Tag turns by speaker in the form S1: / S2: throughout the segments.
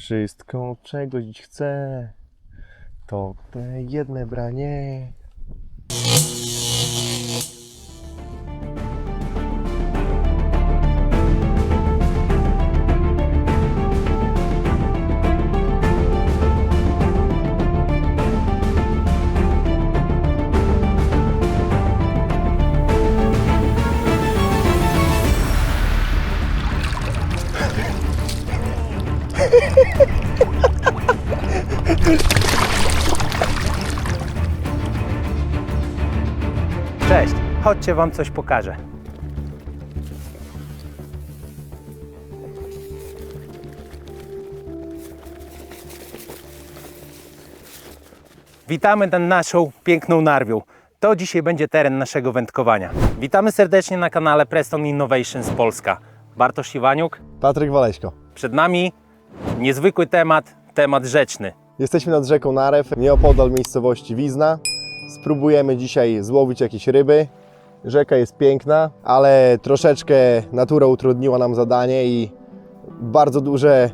S1: Wszystko, czego dziś chcę, to te jedne branie.
S2: Cześć, chodźcie wam coś pokażę. Witamy nad naszą piękną Narwią. To dzisiaj będzie teren naszego wędkowania. Witamy serdecznie na kanale Preston Innovations Polska. Bartosz Iwaniuk.
S1: Patryk Waleśko.
S2: Przed nami niezwykły temat rzeczny.
S1: Jesteśmy nad rzeką Narew, nieopodal miejscowości Wizna. Spróbujemy dzisiaj złowić jakieś ryby. Rzeka jest piękna, ale troszeczkę natura utrudniła nam zadanie i bardzo duże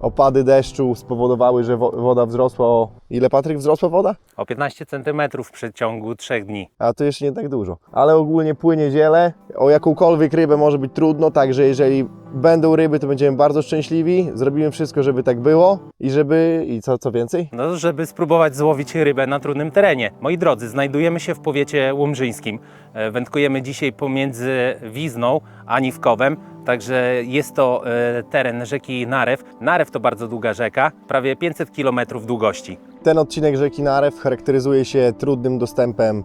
S1: opady deszczu spowodowały, że woda wzrosła o... Ile, Patryk, wzrosła woda?
S2: O 15 cm w przeciągu 3 dni.
S1: A to jeszcze nie tak dużo. Ale ogólnie płynie ziele. O jakąkolwiek rybę może być trudno, także jeżeli będą ryby, to będziemy bardzo szczęśliwi. Zrobimy wszystko, żeby tak było i żeby... I co więcej?
S2: No, żeby spróbować złowić rybę na trudnym terenie. Moi drodzy, znajdujemy się w powiecie łomżyńskim. Wędkujemy dzisiaj pomiędzy Wizną a Niwkowem. Także jest to teren rzeki Narew. Narew to bardzo długa rzeka, prawie 500 km długości.
S1: Ten odcinek rzeki Narew charakteryzuje się trudnym dostępem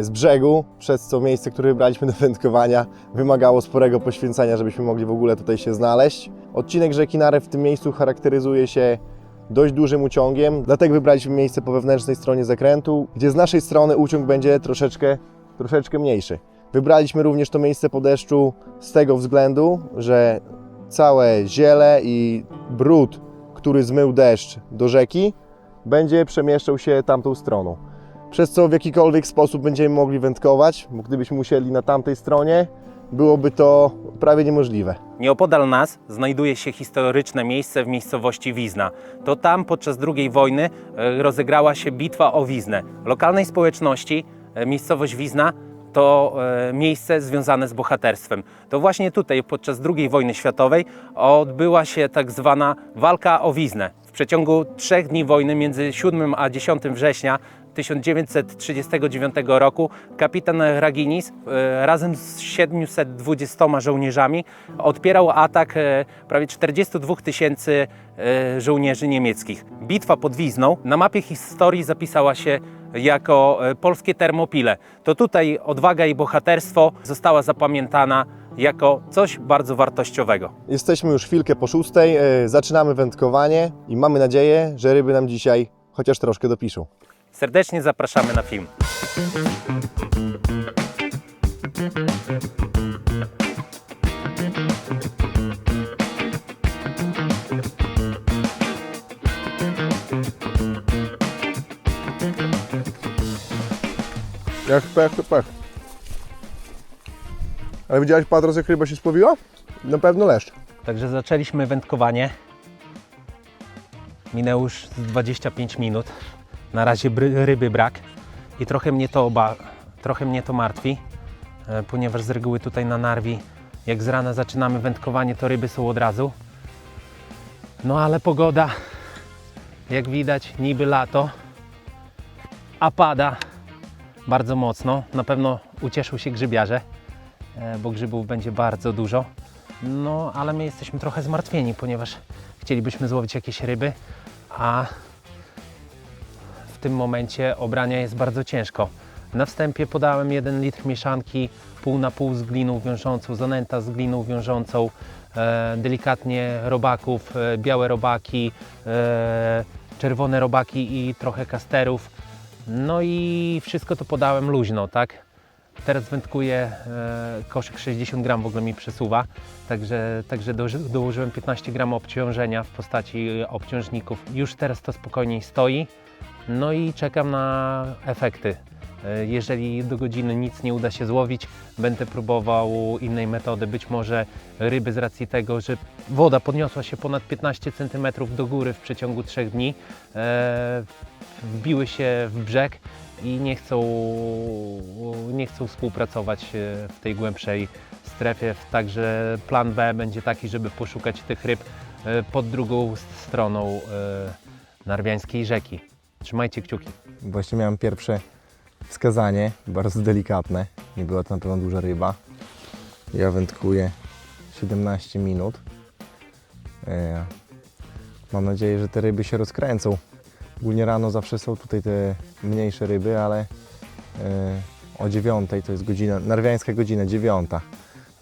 S1: z brzegu, przez co miejsce, które wybraliśmy do wędkowania, wymagało sporego poświęcenia, żebyśmy mogli w ogóle tutaj się znaleźć. Odcinek rzeki Narew w tym miejscu charakteryzuje się dość dużym uciągiem, dlatego wybraliśmy miejsce po wewnętrznej stronie zakrętu, gdzie z naszej strony uciąg będzie troszeczkę mniejszy. Wybraliśmy również to miejsce po deszczu z tego względu, że całe ziele i brud, który zmył deszcz do rzeki, będzie przemieszczał się tamtą stroną. Przez co w jakikolwiek sposób będziemy mogli wędkować, bo gdybyśmy musieli na tamtej stronie, byłoby to prawie niemożliwe.
S2: Nieopodal nas znajduje się historyczne miejsce w miejscowości Wizna. To tam podczas II wojny rozegrała się bitwa o Wiznę. Lokalnej społeczności miejscowość Wizna to miejsce związane z bohaterstwem. To właśnie tutaj podczas II wojny światowej odbyła się tak zwana walka o Wiznę. W przeciągu 3 dni wojny między 7 a 10 września 1939 roku kapitan Raginis razem z 720 żołnierzami odpierał atak prawie 42 000 żołnierzy niemieckich. Bitwa pod Wizną na mapie historii zapisała się jako polskie Termopile. To tutaj odwaga i bohaterstwo została zapamiętana jako coś bardzo wartościowego.
S1: Jesteśmy już chwilkę po 6, zaczynamy wędkowanie i mamy nadzieję, że ryby nam dzisiaj chociaż troszkę dopiszą.
S2: Serdecznie zapraszamy na film.
S1: Jak pech, to pech. Ale widziałeś, Patros, jak ryba się spłowiła? Na pewno leszcz.
S2: Także zaczęliśmy wędkowanie. Minęło już 25 minut. Na razie ryby brak i trochę mnie to martwi, ponieważ z reguły tutaj na Narwi, jak z rana zaczynamy wędkowanie, to ryby są od razu. No ale pogoda, jak widać, niby lato, a pada bardzo mocno. Na pewno ucieszą się grzybiarze, bo grzybów będzie bardzo dużo. No ale my jesteśmy trochę zmartwieni, ponieważ chcielibyśmy złowić jakieś ryby, a w tym momencie obrania jest bardzo ciężko. Na wstępie podałem 1 litr mieszanki pół na pół z gliną wiążącą, zanęta z gliną wiążącą, delikatnie robaków, białe robaki, czerwone robaki i trochę kasterów. No i wszystko to podałem luźno, tak? Teraz wędkuję, koszyk 60 gram w ogóle mi przesuwa, także dołożyłem 15 gram obciążenia w postaci obciążników. Już teraz to spokojniej stoi, no i czekam na efekty. Jeżeli do godziny nic nie uda się złowić, będę próbował innej metody. Być może ryby z racji tego, że woda podniosła się ponad 15 cm do góry w przeciągu 3 dni, wbiły się w brzeg i nie chcą współpracować w tej głębszej strefie. Także plan B będzie taki, żeby poszukać tych ryb pod drugą stroną narwiańskiej rzeki. Trzymajcie kciuki.
S1: Właśnie miałem pierwsze wskazanie, bardzo delikatne. Nie była to na pewno duża ryba. Ja wędkuję 17 minut. Mam nadzieję, że te ryby się rozkręcą. Ogólnie rano zawsze są tutaj te mniejsze ryby, ale o 9 to jest godzina, narwiańska godzina 9.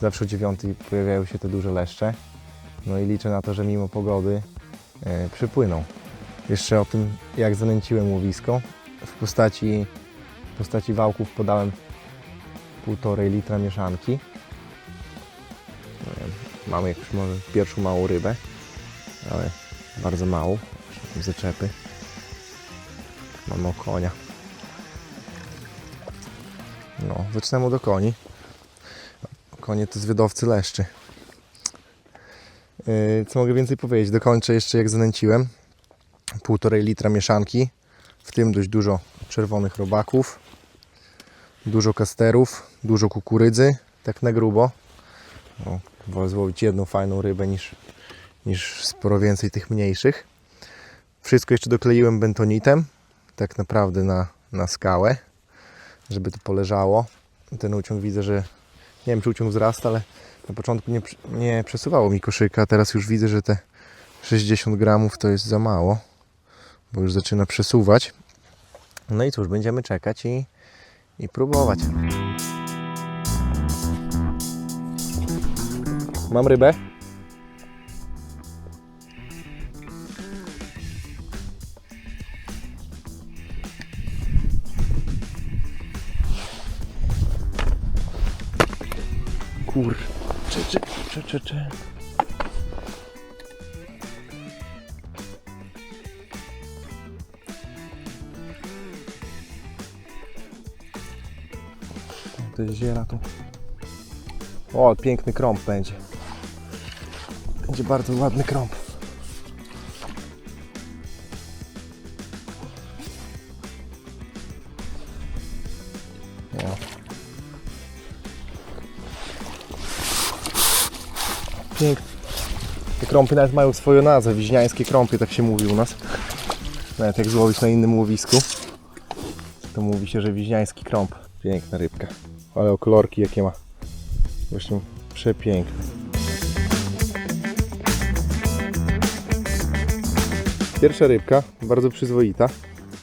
S1: Zawsze o 9 pojawiają się te duże leszcze. No i liczę na to, że mimo pogody przypłyną. Jeszcze o tym, jak zanęciłem łowisko. W postaci wałków podałem 1,5 litra mieszanki. Mamy jakąś może pierwszą małą rybę, ale bardzo małą. Zaczepy. Mamy okonia. No, zaczynamy od okoni. Konie to zwiadowcy leszczy. Co mogę więcej powiedzieć? Dokończę jeszcze, jak zanęciłem. 1,5 litra mieszanki, w tym dość dużo czerwonych robaków, dużo kasterów, dużo kukurydzy, tak na grubo. No, wolę złowić jedną fajną rybę niż sporo więcej tych mniejszych. Wszystko jeszcze dokleiłem bentonitem, tak naprawdę na skałę, żeby to poleżało. Ten uciąg widzę, że nie wiem, czy uciąg wzrasta, ale na początku nie przesuwało mi koszyka, a teraz już widzę, że te 60 gramów to jest za mało, bo już zaczyna przesuwać. No i cóż, będziemy czekać i próbować. Mam rybę. Kurczę. To jest ziela tu. O, piękny krąb będzie. Będzie bardzo ładny krąb. O. Piękny. Te krąpy nawet mają swoją nazwę. Wiźniańskie krąpy, tak się mówi u nas. Nawet jak złowić na innym łowisku, to mówi się, że wiźniański krąp. Piękna rybka. Ale o kolorki jakie ma. Właśnie przepiękne. Pierwsza rybka, bardzo przyzwoita.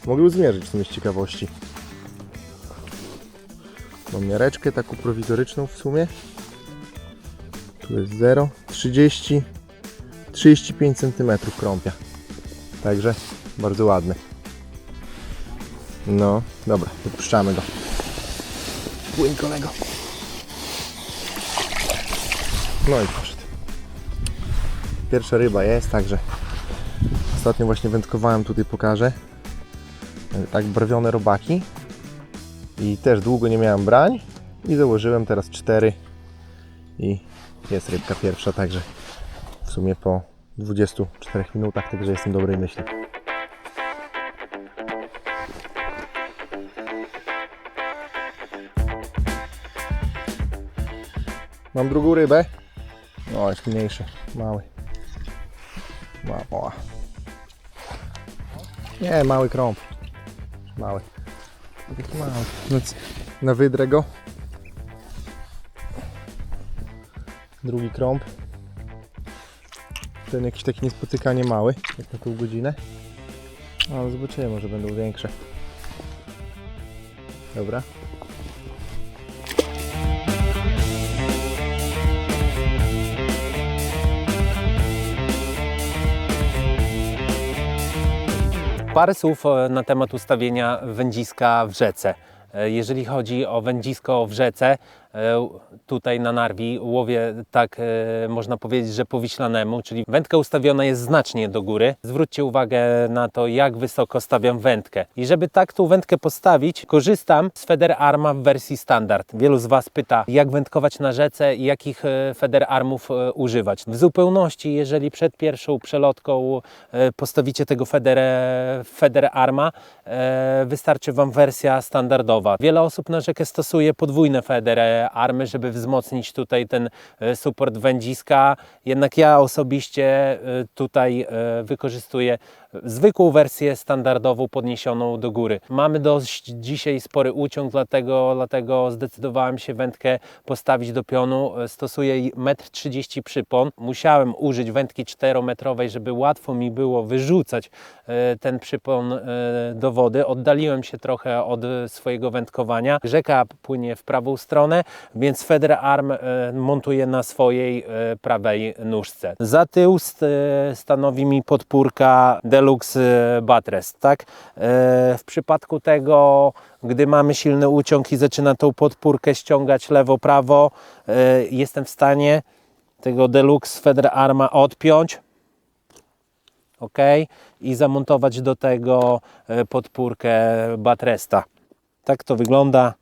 S1: Mogę ją zmierzyć w sumie z ciekawości. Mam miareczkę taką prowizoryczną w sumie. Tu jest 0, 35 cm krąpia. Także bardzo ładny. No, dobra, wypuszczamy go. Płyń, kolego. No i poszedł. Pierwsza ryba jest, także ostatnio właśnie wędkowałem, tutaj pokażę. Tak brwione robaki. I też długo nie miałem brań. I założyłem teraz 4. I jest rybka pierwsza, także w sumie po 24 minutach, także jestem dobrej myśli. Mam drugą rybę. O, jest mniejszy, mały. O. Nie, mały krąb. Mały. Taki mały. Na wydrę go. Drugi krąb. Ten jakiś taki niespotykanie mały, jak na tą godzinę. Ale zobaczymy, może będą większe. Dobra.
S2: Parę słów na temat ustawienia wędziska w rzece. Jeżeli chodzi o wędzisko w rzece, tutaj na Narwi. Łowię tak można powiedzieć, że po wiślanemu, czyli wędka ustawiona jest znacznie do góry. Zwróćcie uwagę na to, jak wysoko stawiam wędkę. I żeby tak tą wędkę postawić, korzystam z Feder Arma w wersji standard. Wielu z Was pyta, jak wędkować na rzece i jakich Feder Armów używać. W zupełności, jeżeli przed pierwszą przelotką postawicie tego Feder Arma, wystarczy Wam wersja standardowa. Wiele osób na rzekę stosuje podwójne Feder Army, żeby wzmocnić tutaj ten support wędziska. Jednak ja osobiście tutaj wykorzystuję zwykłą wersję standardową podniesioną do góry. Mamy dość dzisiaj spory uciąg, dlatego zdecydowałem się wędkę postawić do pionu. Stosuję 1,30 m przypon. Musiałem użyć wędki 4-metrowej, żeby łatwo mi było wyrzucać ten przypon do wody. Oddaliłem się trochę od swojego wędkowania. Rzeka płynie w prawą stronę, więc Feder Arm montuję na swojej prawej nóżce. Za tył stanowi mi podpórka Deluxe Buttress, tak? W przypadku tego, gdy mamy silny uciąg i zaczyna tą podpórkę ściągać lewo-prawo, jestem w stanie tego Deluxe Feder Arma odpiąć, ok, i zamontować do tego podpórkę Buttressa. Tak to wygląda.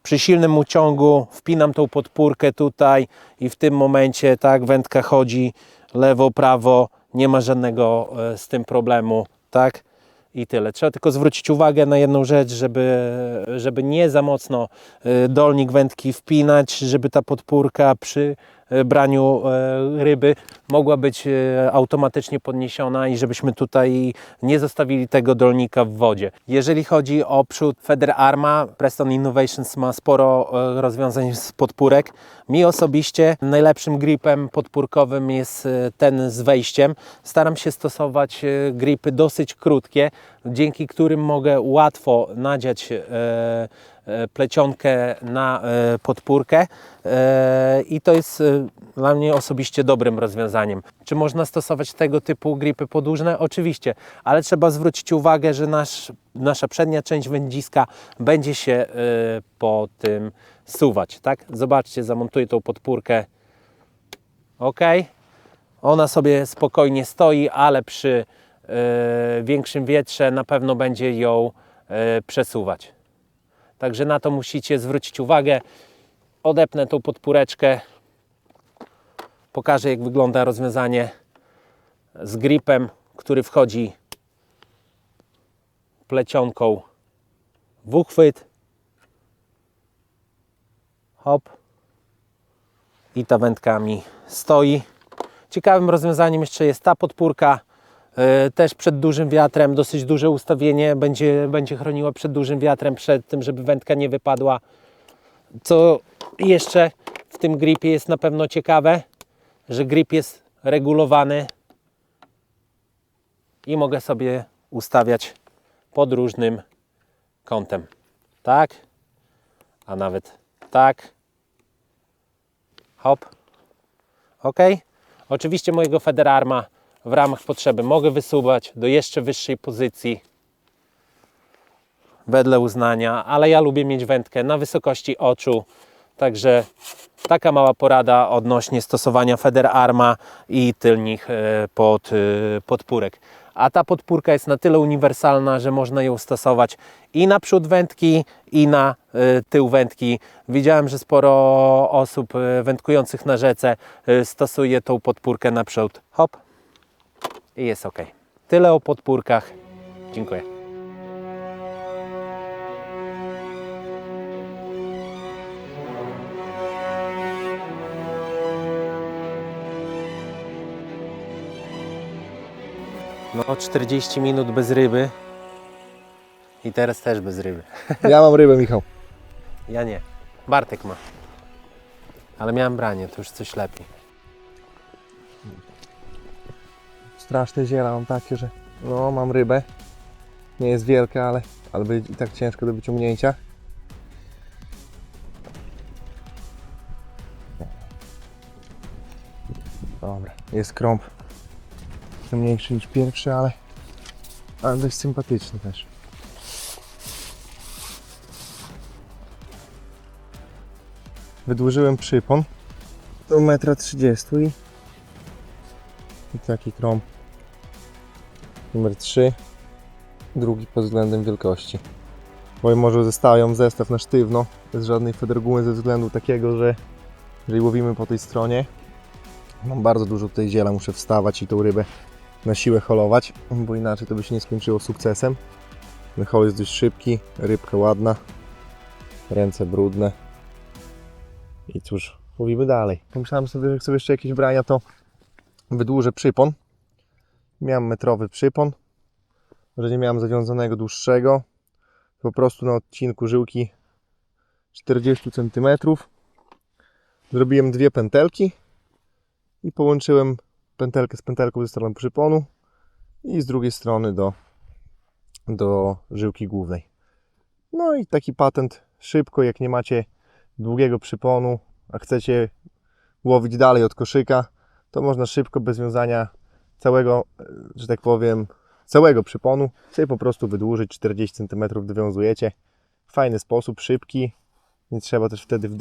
S2: Przy silnym uciągu wpinam tą podpórkę tutaj i w tym momencie tak wędka chodzi lewo, prawo, nie ma żadnego z tym problemu, tak? I tyle. Trzeba tylko zwrócić uwagę na jedną rzecz, żeby nie za mocno dolnik wędki wpinać, żeby ta podpórka przy braniu ryby mogła być automatycznie podniesiona i żebyśmy tutaj nie zostawili tego dolnika w wodzie. Jeżeli chodzi o przód Feder Arma, Preston Innovations ma sporo rozwiązań z podpórek. Mi osobiście najlepszym gripem podpórkowym jest ten z wejściem. Staram się stosować gripy dosyć krótkie, dzięki którym mogę łatwo nadziać plecionkę na podpórkę i to jest dla mnie osobiście dobrym rozwiązaniem. Czy można stosować tego typu gripy podłużne? Oczywiście, ale trzeba zwrócić uwagę, że nasza przednia część wędziska będzie się po tym suwać, tak? Zobaczcie, zamontuję tą podpórkę. Ok, ona sobie spokojnie stoi, ale przy większym wietrze na pewno będzie ją przesuwać. Także na to musicie zwrócić uwagę. Odepnę tą podpóreczkę. Pokażę, jak wygląda rozwiązanie z gripem, który wchodzi plecionką w uchwyt. Hop. I ta wędka mi stoi. Ciekawym rozwiązaniem jeszcze jest ta podpórka. Też przed dużym wiatrem, dosyć duże ustawienie, będzie chroniła przed dużym wiatrem, przed tym, żeby wędka nie wypadła. Co jeszcze w tym gripie jest na pewno ciekawe, że grip jest regulowany i mogę sobie ustawiać pod różnym kątem. Tak, a nawet tak. Hop. Ok. Oczywiście mojego Feder Arma w ramach potrzeby mogę wysuwać do jeszcze wyższej pozycji wedle uznania, ale ja lubię mieć wędkę na wysokości oczu, także taka mała porada odnośnie stosowania Feder Arma i tylnych podpórek. A ta podpórka jest na tyle uniwersalna, że można ją stosować i na przód wędki, i na tył wędki. Widziałem, że sporo osób wędkujących na rzece stosuje tą podpórkę na przód. Hop. I jest ok. Tyle o podpórkach. Dziękuję. No 40 minut bez ryby i teraz też bez ryby.
S1: Ja mam rybę, Michał.
S2: Ja nie. Bartek ma. Ale miałem branie, to już coś lepiej.
S1: Straszne ziela mam takie, że no mam rybę. Nie jest wielka, ale będzie i tak ciężko do wyciągnięcia. Dobra, jest krąb. Jest mniejszy niż pierwszy, ale dość sympatyczny też. wydłużyłem przypon do 1,30 m i taki krąg numer 3, drugi pod względem wielkości. Bo może zestawiam zestaw na sztywno, bez żadnej federgumy ze względu takiego, że jeżeli łowimy po tej stronie, mam bardzo dużo tutaj ziela, muszę wstawać i tą rybę na siłę holować, bo inaczej to by się nie skończyło sukcesem. Ten hol jest dość szybki, rybka ładna, ręce brudne i cóż, łowimy dalej. Pomyślałem sobie, że chcę jeszcze jakieś brania, to wydłużę przypon. Miałem metrowy przypon, że nie miałem zawiązanego dłuższego, po prostu na odcinku żyłki 40 cm zrobiłem dwie pętelki i połączyłem pętelkę z pętelką ze strony przyponu i z drugiej strony do żyłki głównej. No i taki patent szybko, jak nie macie długiego przyponu, a chcecie łowić dalej od koszyka, to można szybko, bez wiązania całego, że tak powiem, całego przyponu, sobie po prostu wydłużyć 40 cm, dowiązujecie. Fajny sposób, szybki, nie trzeba też wtedy w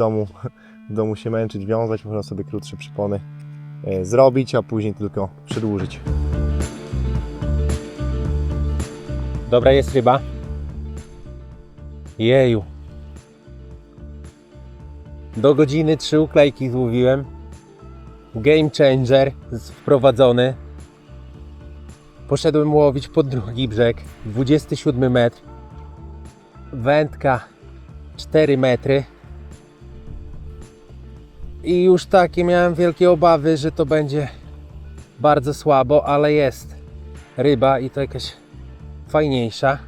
S1: domu się męczyć, wiązać, można sobie krótsze przypony zrobić, a później tylko przedłużyć.
S2: Dobra jest ryba. Jeju. Do godziny 3 uklejki złowiłem. Game changer wprowadzony. Poszedłem łowić pod drugi brzeg. 27 metr. Wędka 4 metry. I już takie miałem wielkie obawy, że to będzie bardzo słabo, ale jest ryba i to jakaś fajniejsza.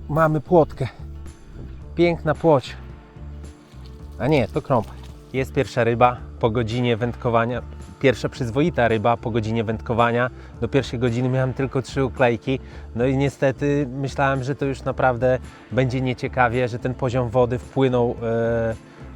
S2: Mamy płotkę. Piękna płoć. A nie, to krąb. Jest pierwsza ryba po godzinie wędkowania. Pierwsza przyzwoita ryba po godzinie wędkowania. Do pierwszej godziny miałem tylko 3 uklejki. No i niestety myślałem, że to już naprawdę będzie nieciekawie, że ten poziom wody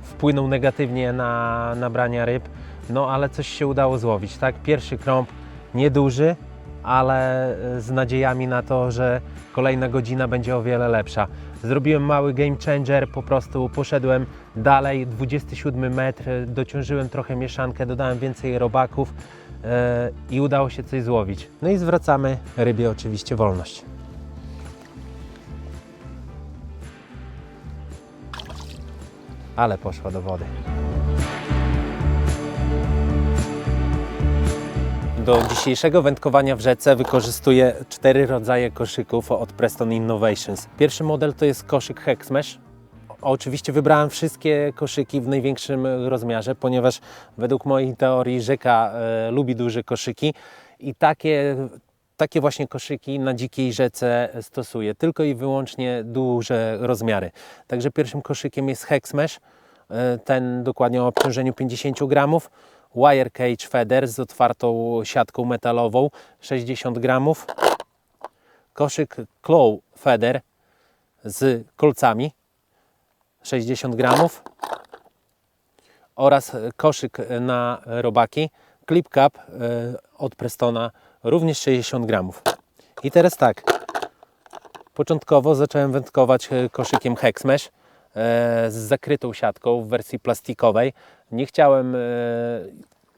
S2: wpłynął negatywnie na nabrania ryb. No ale coś się udało złowić, tak? Pierwszy krąb nieduży, ale z nadziejami na to, że kolejna godzina będzie o wiele lepsza. Zrobiłem mały game changer, po prostu poszedłem dalej, 27 metr, dociążyłem trochę mieszankę, dodałem więcej robaków i udało się coś złowić. No i zwracamy rybie oczywiście wolność. Ale poszła do wody. Do dzisiejszego wędkowania w rzece wykorzystuję 4 rodzaje koszyków od Preston Innovations. Pierwszy model to jest koszyk Hexmesh. Oczywiście wybrałem wszystkie koszyki w największym rozmiarze, ponieważ według mojej teorii rzeka lubi duże koszyki i takie właśnie koszyki na dzikiej rzece stosuję, tylko i wyłącznie duże rozmiary. Także pierwszym koszykiem jest Hexmesh, ten dokładnie o obciążeniu 50 gramów. Wire Cage Feeder z otwartą siatką metalową 60 gramów. Koszyk Claw Feeder z kolcami 60 gramów. Oraz koszyk na robaki Clip Cap od Prestona również 60 gramów. I teraz tak, początkowo zacząłem wędkować koszykiem Hexmesh z zakrytą siatką w wersji plastikowej. Nie chciałem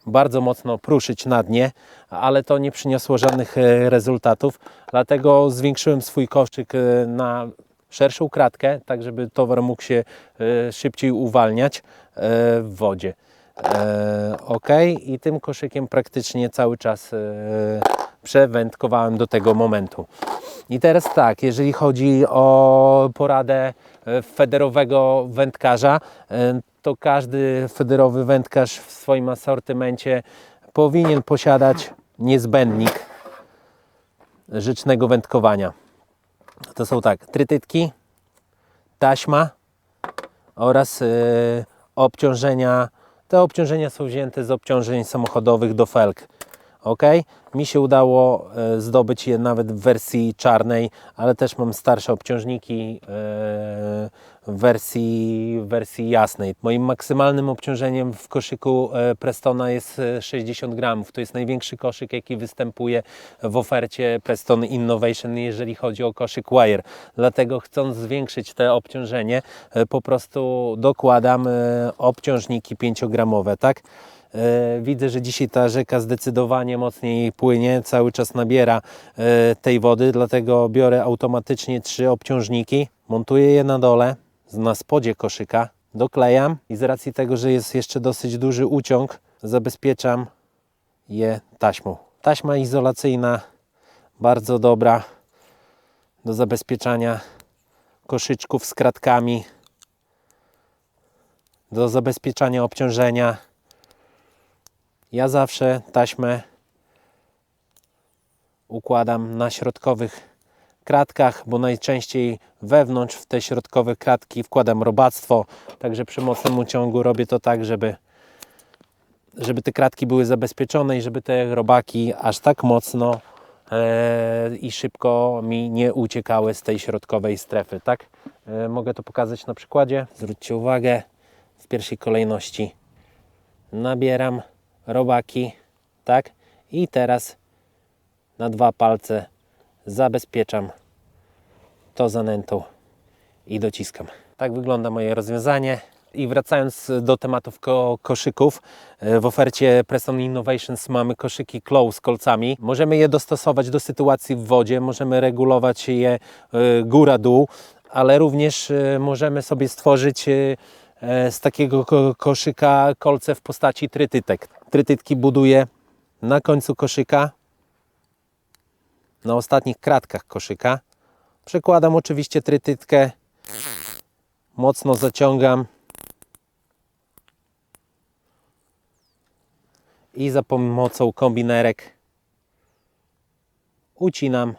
S2: bardzo mocno pruszyć na dnie, ale to nie przyniosło żadnych rezultatów, dlatego zwiększyłem swój koszyk na szerszą kratkę, tak żeby towar mógł się szybciej uwalniać w wodzie. Ok, i tym koszykiem praktycznie cały czas przewędkowałem do tego momentu. I teraz tak, jeżeli chodzi o poradę federowego wędkarza, to każdy federowy wędkarz w swoim asortymencie powinien posiadać niezbędnik rzecznego wędkowania. To są tak, trytytki, taśma oraz obciążenia. Te obciążenia są wzięte z obciążeń samochodowych do felg. Ok, mi się udało zdobyć je nawet w wersji czarnej, ale też mam starsze obciążniki w wersji jasnej. Moim maksymalnym obciążeniem w koszyku Prestona jest 60 gramów. To jest największy koszyk, jaki występuje w ofercie Preston Innovation, jeżeli chodzi o koszyk Wire. Dlatego, chcąc zwiększyć te obciążenie, po prostu dokładam obciążniki 5-gramowe, tak? Widzę, że dzisiaj ta rzeka zdecydowanie mocniej płynie, cały czas nabiera tej wody, dlatego biorę automatycznie 3 obciążniki, montuję je na dole, na spodzie koszyka, doklejam i z racji tego, że jest jeszcze dosyć duży uciąg, zabezpieczam je taśmą. Taśma izolacyjna, bardzo dobra do zabezpieczania koszyczków z kratkami, do zabezpieczania obciążenia. Ja zawsze taśmę układam na środkowych kratkach, bo najczęściej wewnątrz w te środkowe kratki wkładam robactwo, także przy mocnym uciągu robię to tak, żeby te kratki były zabezpieczone i żeby te robaki aż tak mocno i szybko mi nie uciekały z tej środkowej strefy, tak? Mogę to pokazać na przykładzie. Zwróćcie uwagę, w pierwszej kolejności nabieram robaki, tak? I teraz na 2 palce zabezpieczam to zanętą i dociskam. Tak wygląda moje rozwiązanie. I wracając do tematów koszyków, w ofercie Preston Innovations mamy koszyki Clow z kolcami. Możemy je dostosować do sytuacji w wodzie, możemy regulować je góra-dół, ale również możemy sobie stworzyć z takiego koszyka kolce w postaci trytytek. Trytytki buduję na końcu koszyka, na ostatnich kratkach koszyka. Przekładam oczywiście trytytkę, mocno zaciągam i za pomocą kombinerek ucinam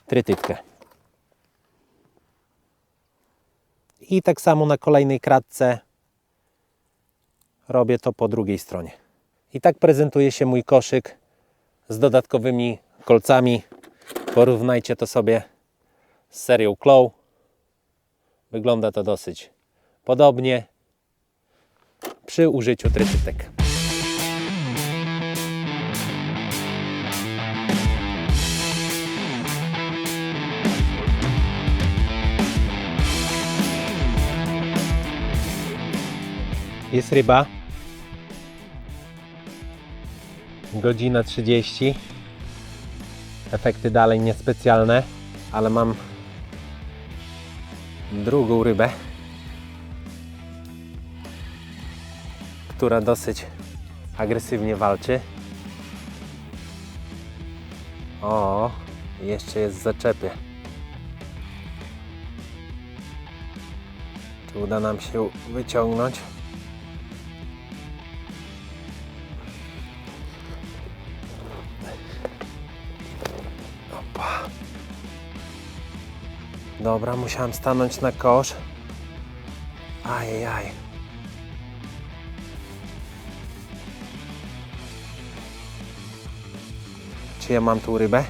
S2: trytytkę. I tak samo na kolejnej kratce robię to po drugiej stronie. I tak prezentuje się mój koszyk z dodatkowymi kolcami. Porównajcie to sobie z serią Clow. Wygląda to dosyć podobnie przy użyciu trytytek. Jest ryba. Godzina 30. Efekty dalej niespecjalne, ale mam drugą rybę, która dosyć agresywnie walczy. O, jeszcze jest w zaczepie. Czy uda nam się wyciągnąć? Opa. Dobra, musiałem stanąć na kosz. Ajajaj. Czy ja mam tu rybę?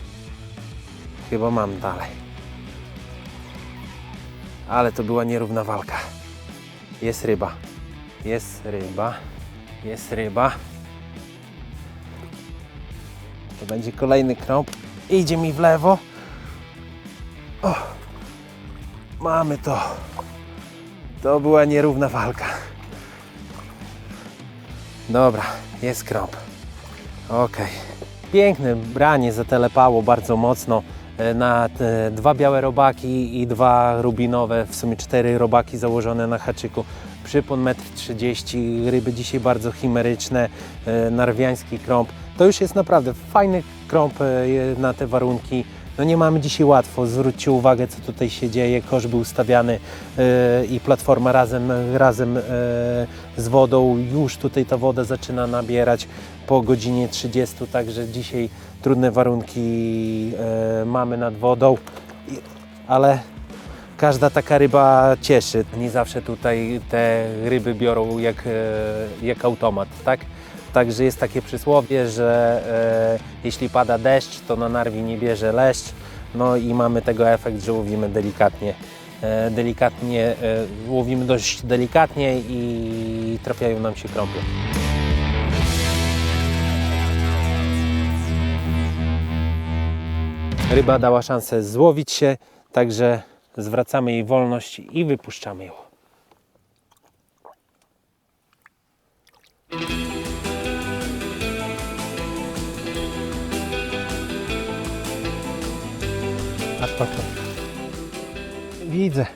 S2: Chyba mam dalej. Ale to była nierówna walka. Jest ryba. Jest ryba. Jest ryba. To będzie kolejny krąg. Idzie mi w lewo. O! Mamy to. To była nierówna walka. Dobra, jest krąg. Ok. Piękne branie, zatelepało bardzo mocno na 2 białe robaki i 2 rubinowe, w sumie 4 robaki założone na haczyku. Przypon 1,30 m, ryby dzisiaj bardzo chimeryczne, narwiański krąb. To już jest naprawdę fajny krąb na te warunki. No nie mamy dzisiaj łatwo, zwróćcie uwagę, co tutaj się dzieje. Kosz był ustawiany i platforma razem z wodą. Już tutaj ta woda zaczyna nabierać po godzinie 30, także dzisiaj trudne warunki mamy nad wodą, ale każda taka ryba cieszy. Nie zawsze tutaj te ryby biorą jak automat, tak? Także jest takie przysłowie, że jeśli pada deszcz, to na narwi nie bierze leszcz. No i mamy tego efekt, że łowimy delikatnie, łowimy dość delikatnie i trafiają nam się krąpie. Ryba dała szansę złowić się, także zwracamy jej wolność i wypuszczamy ją. Patrz. Widzę.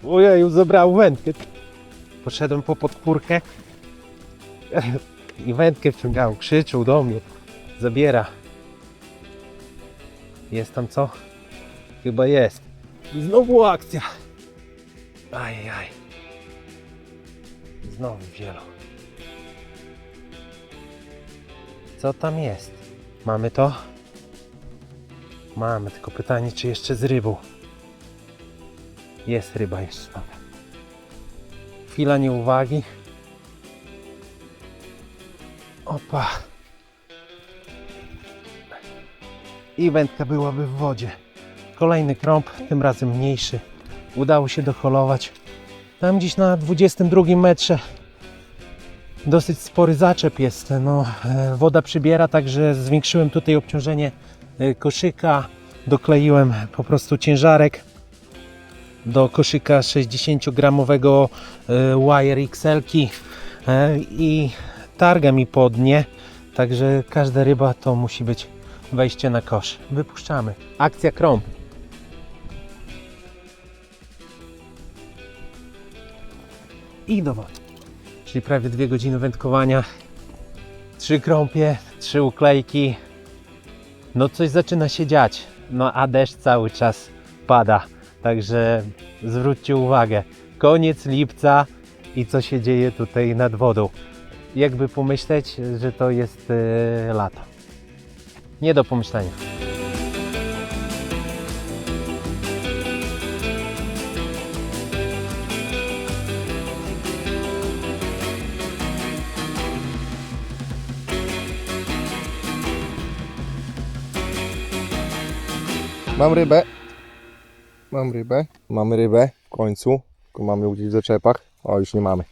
S2: Ojej, już zabrał wędkę. Poszedłem po podpórkę i wędkę wciągał. Krzyczał do mnie. Zabiera. Jest tam co? Chyba jest. I znowu akcja. Ajaj. Znowu wielo. Co tam jest? Mamy to? Mamy, tylko pytanie, czy jeszcze z rybą. Jest ryba jeszcze tam. Chwila nieuwagi. Opa. I wędka byłaby w wodzie. Kolejny krąb, tym razem mniejszy. Udało się doholować. Tam gdzieś na 22 metrze dosyć spory zaczep jest. No, woda przybiera, także zwiększyłem tutaj obciążenie koszyka. Dokleiłem po prostu ciężarek do koszyka 60-gramowego Wire XL-ki i targa mi po dnie. Także każda ryba to musi być wejście na kosz. Wypuszczamy. Akcja krąb. I do wody. Czyli prawie 2 godziny wędkowania. 3 krąpie, 3 uklejki. No coś zaczyna się dziać. No a deszcz cały czas pada. Także zwróćcie uwagę. Koniec lipca i co się dzieje tutaj nad wodą. Jakby pomyśleć, że to jest lato. Nie do pomyślenia.
S1: Mam rybę. Mamy rybę w końcu. Tylko mamy ją gdzieś w zaczepach. O, już nie mamy.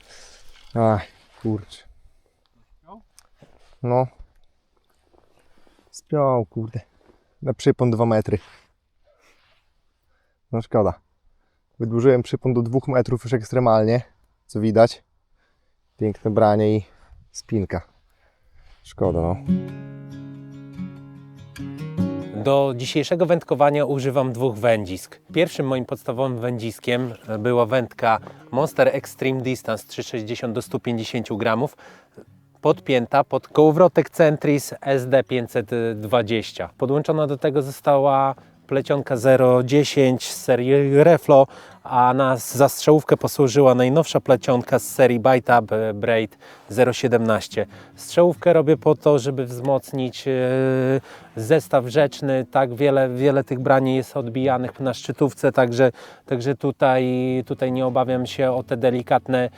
S1: Ach, kurczę. No. Spiął, kurde. Na przypon 2 metry. No szkoda. Wydłużyłem przypon do 2 metrów już ekstremalnie. Co widać. Piękne branie i spinka. Szkoda, no.
S2: Do dzisiejszego wędkowania używam 2 wędzisk. Pierwszym moim podstawowym wędziskiem była wędka Monster Extreme Distance 360 do 150 gramów. Podpięta pod kołowrotek Centris SD520. Podłączona do tego została plecionka 0.10 z serii Reflo, a za strzałówkę posłużyła najnowsza plecionka z serii Bite Up Braid 0.17. Strzałówkę robię po to, żeby wzmocnić zestaw rzeczny. Tak wiele tych brani jest odbijanych na szczytówce, także tutaj nie obawiam się o te delikatne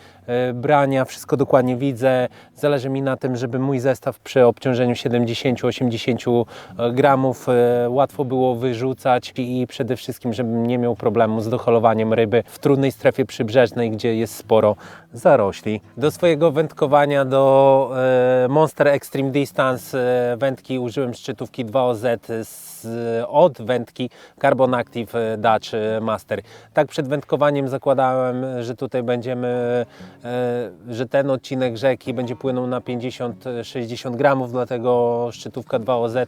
S2: brania. Wszystko dokładnie widzę. Zależy mi na tym, żeby mój zestaw przy obciążeniu 70-80 gramów łatwo było wyrzucać i przede wszystkim, żebym nie miał problemu z doholowaniem ryby w trudnej strefie przybrzeżnej, gdzie jest sporo zarośli. Do swojego wędkowania do Monster Extreme Distance wędki użyłem szczytówki 2OZ od wędki Carbon Active Dutch Master. Tak przed wędkowaniem zakładałem, że tutaj że ten odcinek rzeki będzie płynął na 50-60 gramów, dlatego szczytówka 2OZ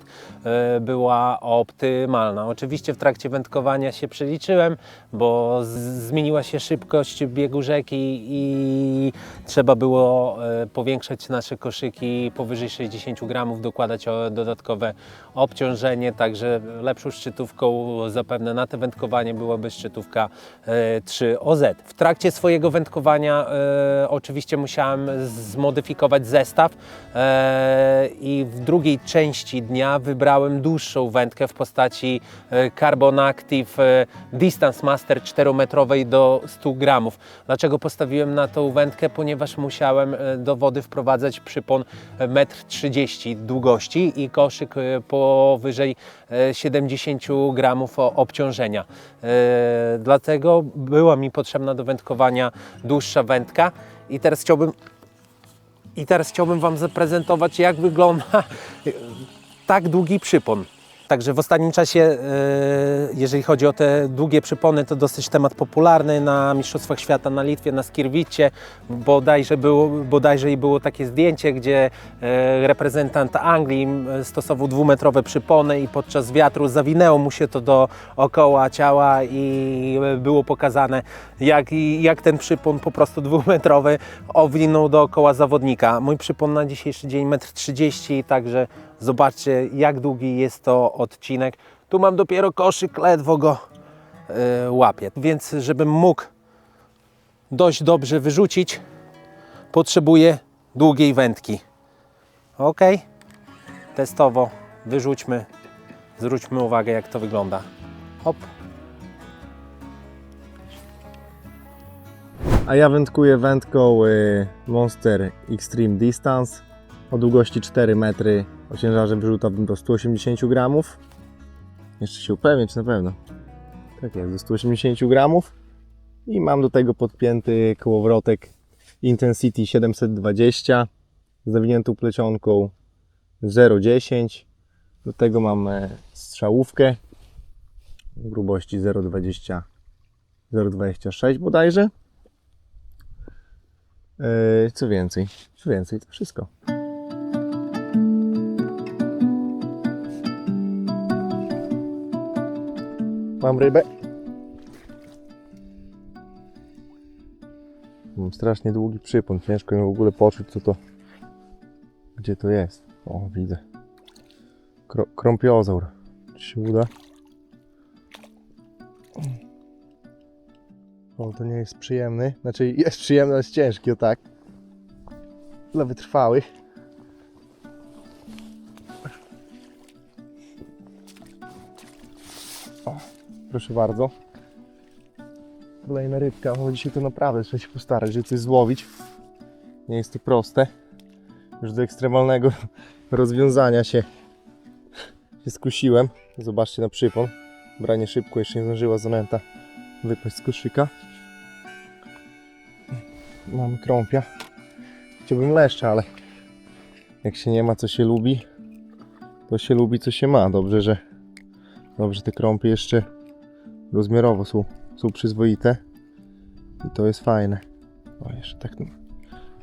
S2: była optymalna. Oczywiście w trakcie wędkowania się przeliczyłem, bo zmieniła się szybkość biegu rzeki i trzeba było powiększać nasze koszyki powyżej 60 gramów, dokładać dodatkowe obciążenie, także lepszą szczytówką zapewne na te wędkowanie byłaby szczytówka 3OZ. W trakcie swojego wędkowania oczywiście musiałem zmodyfikować zestaw i w drugiej części dnia wybrałem dłuższą wędkę w postaci Carbon Active Distance Master 4-metrowej do 100 gramów. Dlaczego postawiłem na tą wędkę, ponieważ musiałem do wody wprowadzać przypon 1,30 m długości i koszyk powyżej 70 gramów obciążenia. Dlatego była mi potrzebna do wędkowania dłuższa wędka i teraz chciałbym Wam zaprezentować, jak wygląda tak długi przypon. Także w ostatnim czasie, jeżeli chodzi o te długie przypony, to dosyć temat popularny na Mistrzostwach Świata na Litwie, na Skierwicie. Bodajże i było takie zdjęcie, gdzie reprezentant Anglii stosował 2-metrowe przypony i podczas wiatru zawinęło mu się to dookoła ciała i było pokazane, jak ten przypon po prostu 2-metrowy owinął dookoła zawodnika. Mój przypon na dzisiejszy dzień 1,30 m, także zobaczcie, jak długi jest to odcinek. Tu mam dopiero koszyk, ledwo go łapię. Więc żebym mógł dość dobrze wyrzucić, potrzebuję długiej wędki. Ok? Testowo wyrzućmy. Zwróćmy uwagę, jak to wygląda. Hop.
S1: A ja wędkuję wędką Monster Extreme Distance o długości 4 metry, o ciężarze wyrzutowym do 180 gramów. Jeszcze się upewnię, czy na pewno. Tak jest, do 180 gramów. I mam do tego podpięty kołowrotek Intensity 720 z zawiniętą plecionką 0,10. Do tego mam strzałówkę grubości 0,26 bodajże. Co więcej, to wszystko. Mam rybę. Mam strasznie długi przypon, ciężko mi w ogóle poczuć, gdzie to jest. O, widzę. Krąpiozaur. Czy się uda? O, to nie jest przyjemny. Znaczy jest przyjemny, ale jest ciężki, o tak. Dla wytrwałych. O, proszę bardzo. Kolejna rybka. O, dzisiaj to naprawdę trzeba się postarać, żeby coś złowić. Nie jest to proste. Już do ekstremalnego rozwiązania się skusiłem. Zobaczcie na przypon. Branie szybko, jeszcze nie zdążyła zanęta wypaść z koszyka. Mamy krąpia. Chciałbym leszcza, ale jak się nie ma, co się lubi, to się lubi, co się ma. Dobrze, że te krąpie jeszcze rozmiarowo są przyzwoite i to jest fajne. O, jeszcze tak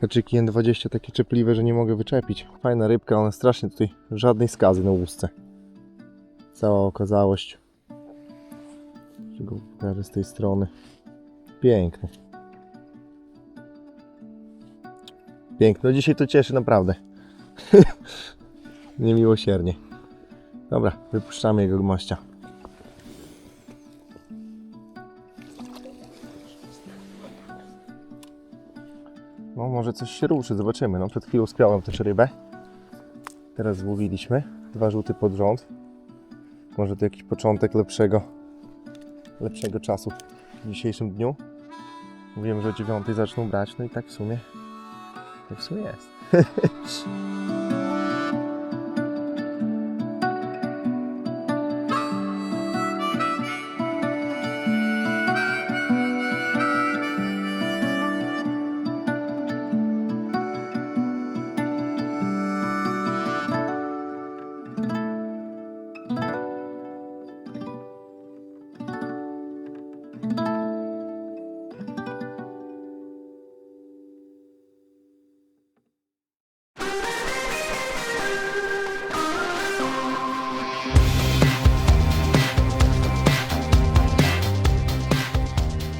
S1: haczyki N20 takie czepliwe, że nie mogę wyczepić. Fajna rybka, ona strasznie tutaj żadnej skazy na łusce. Cała okazałość. Go pokażę z tej strony. Piękny. Piękno. Dzisiaj to cieszy naprawdę. Niemiłosiernie. Dobra, wypuszczamy jego mościa. No może coś się ruszy, zobaczymy. No przed chwilą spiąłem też rybę. Teraz złowiliśmy 2 rzuty pod rząd. Może to jakiś początek lepszego czasu w dzisiejszym dniu. Mówiłem, że o 9 zaczną brać, no i tak w sumie jest.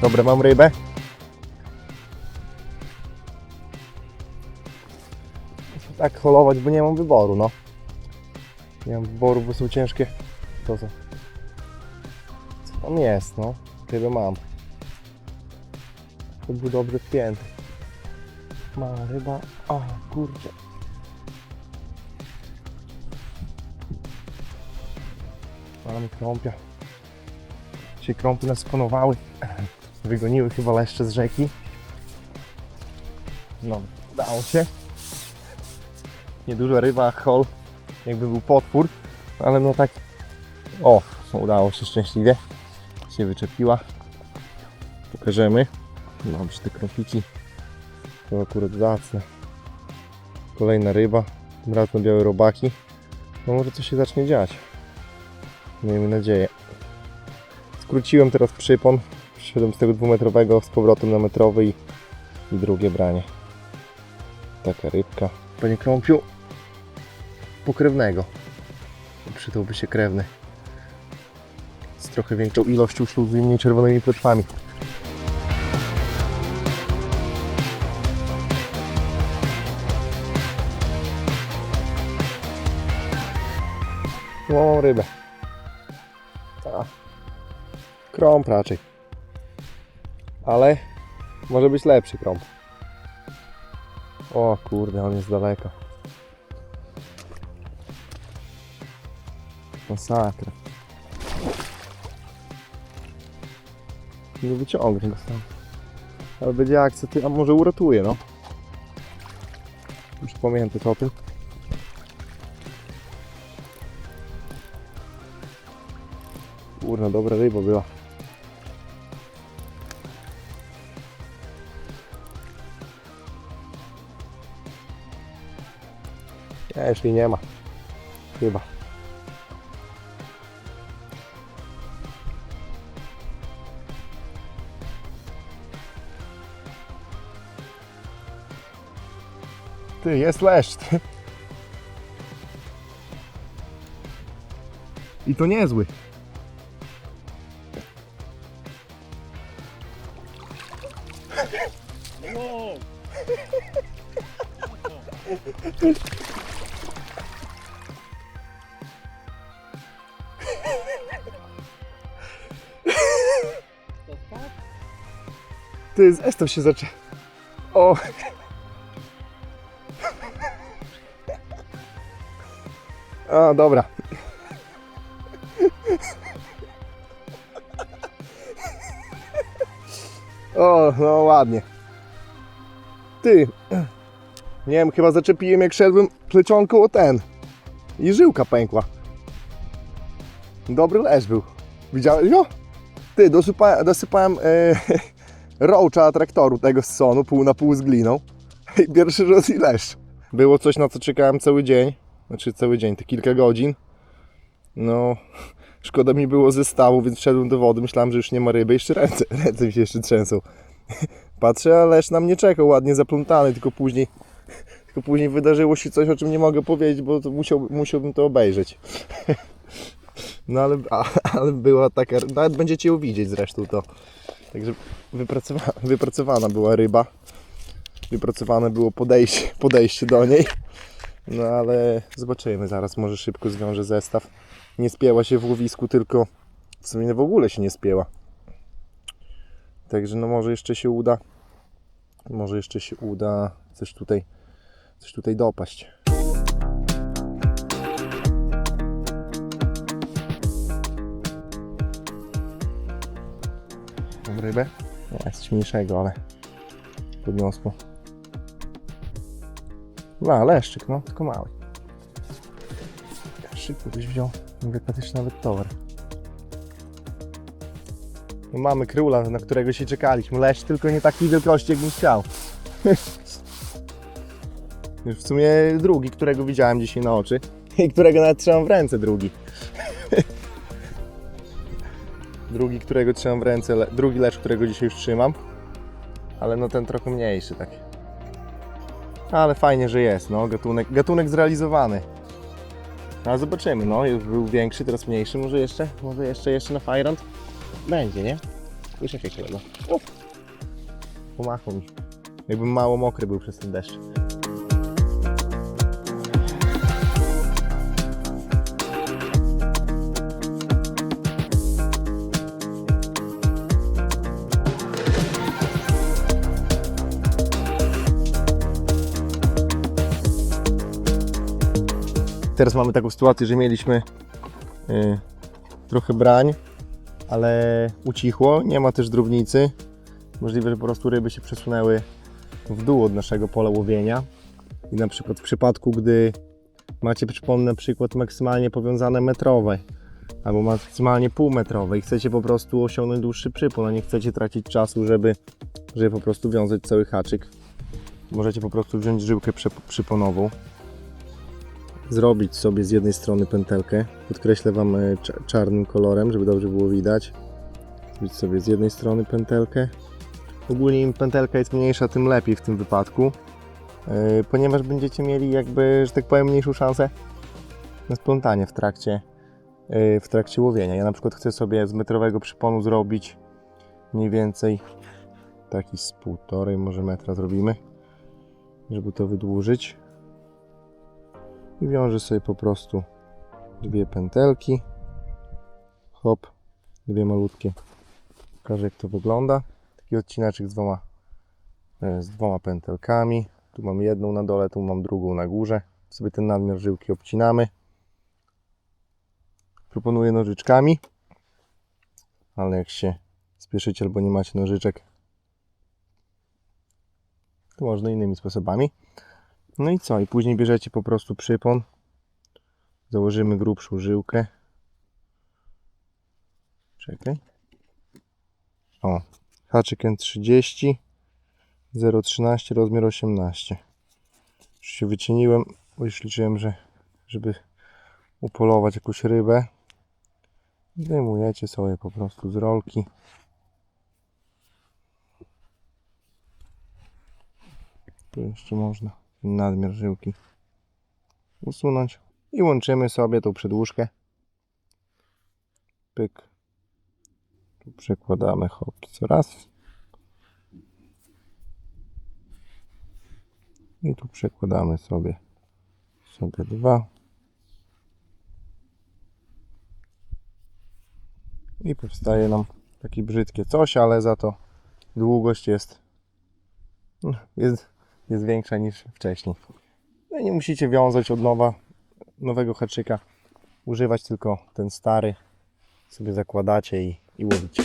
S1: Dobra, mam rybę. Muszę tak holować, bo nie mam wyboru, no. Nie mam wyboru, bo są ciężkie. Co tam jest, no. Rybę mam. To był dobrze wpięty. Mała ryba. O, kurczę. Mamy krąpia. Dzisiaj krąpy nas spanowały. Wygoniły chyba leszcze z rzeki. No, udało się. Nieduża ryba, hol, jakby był potwór, ale no tak, o, udało się szczęśliwie, się wyczepiła. Pokażemy. Dobrze, te krąpiki to akurat zacne. Kolejna ryba, tym razem białe robaki. No może coś się zacznie dziać. Miejmy nadzieję. Skróciłem teraz przypon, przyszedłem z tego 2-metrowego z powrotem na metrowy i drugie branie. Taka rybka. Panie krąpiu, pokrewnego. Przydałby się krewny. Z trochę większą ilością śluzu i mniej czerwonymi płetwami. Mam rybę. Krąb raczej. Ale może być lepszy krąb. O kurde, on jest daleko. Masakra. Nie wyciągnę go stąd. Ale będzie akcja, a może uratuje, no. Już pamiętaj o tym. Kurna, dobra ryba była. Jeśli nie ma. Chyba. Ty, jest leszcz. Ty. I to niezły. Ty, zestaw się zaczęło. O! A, dobra. O, no ładnie. Ty, nie wiem, chyba zaczepiłem jak szedłem plecionką o ten. I żyłka pękła. Dobry lesz był. Widziałeś go? Ty, dosypałem roacha traktoru tego z Sonu, pół na pół z gliną. I pierwszy rzut i leszcz. Było coś, na co czekałem cały dzień. Znaczy cały dzień, te kilka godzin. No, szkoda mi było zestawu, więc wszedłem do wody. Myślałem, że już nie ma ryby. Jeszcze ręce mi się jeszcze trzęsą. Patrzę, a leszcz na mnie czekał, ładnie zaplątany, tylko później wydarzyło się coś, o czym nie mogę powiedzieć, bo to musiałbym to obejrzeć. No ale była taka, nawet będziecie ją widzieć zresztą to. Także wypracowana była ryba. Wypracowane było podejście do niej. No ale zobaczymy zaraz, może szybko zwiążę zestaw. Nie spięła się w łowisku, tylko w sumie w ogóle się nie spięła. Także no może jeszcze się uda. Może jeszcze się uda coś tutaj dopaść. Mam rybę? Nie, jest coś mniejszego, ale podniosło. No, leszczyk, no, tylko mały. Szybko ktoś wziął, wypatyczny nawet towar. No, mamy króla, na którego się czekaliśmy. Leszcz tylko nie takiej wielkości, jakbym chciał. Już w sumie drugi, którego widziałem dzisiaj na oczy i którego nawet trzymam w ręce, drugi. Drugi, którego trzymam w ręce, drugi leszcz, którego dzisiaj już trzymam. Ale no ten trochę mniejszy taki. Ale fajnie, że jest, no, gatunek zrealizowany. No zobaczymy, no, już był większy, teraz mniejszy, może jeszcze na fajrant będzie, nie? Już jakie kolego. Pomachał mi. Jakbym mało mokry był przez ten deszcz. Teraz mamy taką sytuację, że mieliśmy trochę brań, ale ucichło, nie ma też drobnicy. Możliwe, że po prostu ryby się przesunęły w dół od naszego pola łowienia. I na przykład w przypadku, gdy macie przypony na przykład maksymalnie powiązane metrowe albo maksymalnie półmetrowe i chcecie po prostu osiągnąć dłuższy przypon, a nie chcecie tracić czasu, żeby po prostu wiązać cały haczyk, możecie po prostu wziąć żyłkę przyponową, zrobić sobie z jednej strony pętelkę, podkreślę Wam czarnym kolorem, żeby dobrze było widać, zrobić sobie z jednej strony pętelkę. Ogólnie im pętelka jest mniejsza, tym lepiej w tym wypadku, ponieważ będziecie mieli jakby, że tak powiem, mniejszą szansę na splątanie w trakcie łowienia. Ja na przykład chcę sobie z metrowego przyponu zrobić mniej więcej taki z 1,5 może metra zrobimy, żeby to wydłużyć. I wiążę sobie po prostu dwie pętelki. Hop, dwie malutkie. Pokażę, jak to wygląda. Taki odcinaczek z dwoma pętelkami. Tu mam jedną na dole, tu mam drugą na górze. Sobie ten nadmiar żyłki obcinamy. Proponuję nożyczkami, ale jak się spieszycie albo nie macie nożyczek, to można innymi sposobami. No i co? I później bierzecie po prostu przypon. Założymy grubszą żyłkę. Czekaj. O, haczyk N30 0,13, rozmiar 18. Już się wycieniłem, bo już liczyłem, żeby upolować jakąś rybę. Zdejmujecie sobie po prostu z rolki. Tu jeszcze można ten nadmiar żyłki usunąć. I łączymy sobie tą przedłużkę. Pyk. Tu przekładamy hop co raz. I tu przekładamy sobie dwa. I powstaje nam takie brzydkie coś, ale za to długość jest większa niż wcześniej. No i nie musicie wiązać od nowego haczyka. Używać tylko ten stary. Sobie zakładacie i łowicie.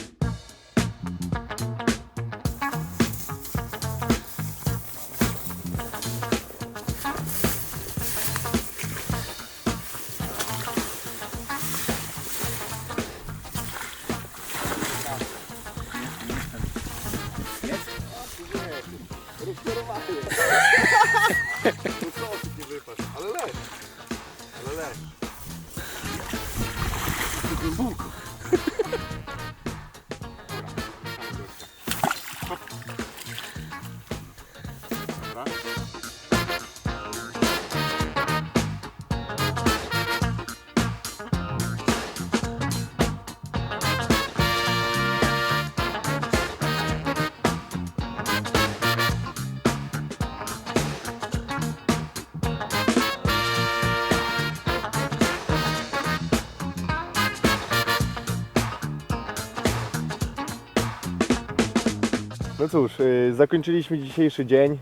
S1: No cóż, zakończyliśmy dzisiejszy dzień.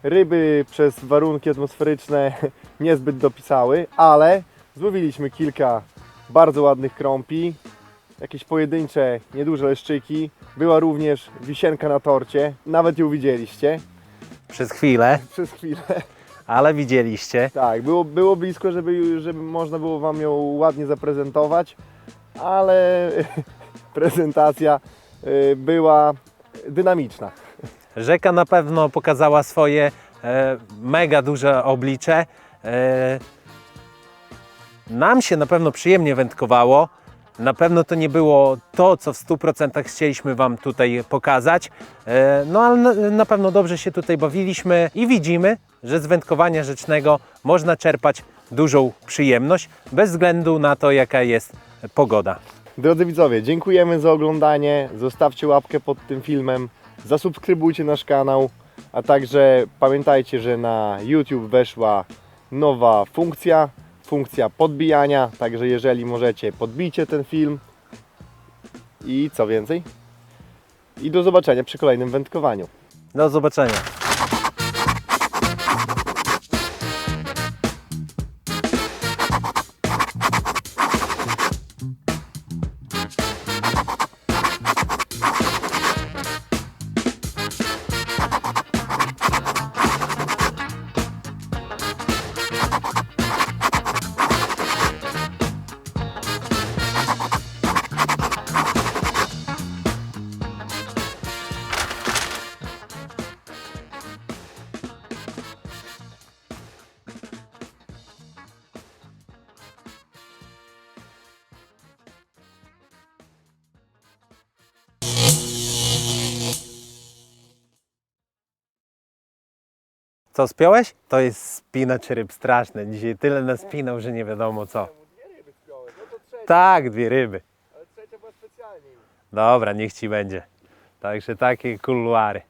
S1: Ryby przez warunki atmosferyczne niezbyt dopisały, ale złowiliśmy kilka bardzo ładnych krąpi, jakieś pojedyncze, nieduże leszczyki. Była również wisienka na torcie, nawet ją widzieliście.
S2: Przez chwilę,
S1: Przez chwilę.
S2: ale widzieliście.
S1: Tak, było blisko, żeby można było Wam ją ładnie zaprezentować, ale prezentacja była dynamiczna.
S2: Rzeka na pewno pokazała swoje mega duże oblicze. Nam się na pewno przyjemnie wędkowało. Na pewno to nie było to, co w 100% chcieliśmy Wam tutaj pokazać. No ale na pewno dobrze się tutaj bawiliśmy i widzimy, że z wędkowania rzecznego można czerpać dużą przyjemność, bez względu na to, jaka jest pogoda.
S1: Drodzy widzowie, dziękujemy za oglądanie. Zostawcie łapkę pod tym filmem, zasubskrybujcie nasz kanał, a także pamiętajcie, że na YouTube weszła nowa funkcja podbijania, także jeżeli możecie, podbijcie ten film i co więcej? I do zobaczenia przy kolejnym wędkowaniu.
S2: Do zobaczenia. Co, spiąłeś? To jest spinacz ryb straszny. Dzisiaj tyle nas spinał, że nie wiadomo co.
S1: Dwie ryby spiąłeś, no to trzecia,
S2: Tak, 2 ryby.
S1: ale trzecia była specjalnie.
S2: Dobra, niech ci będzie. Także takie kuluary.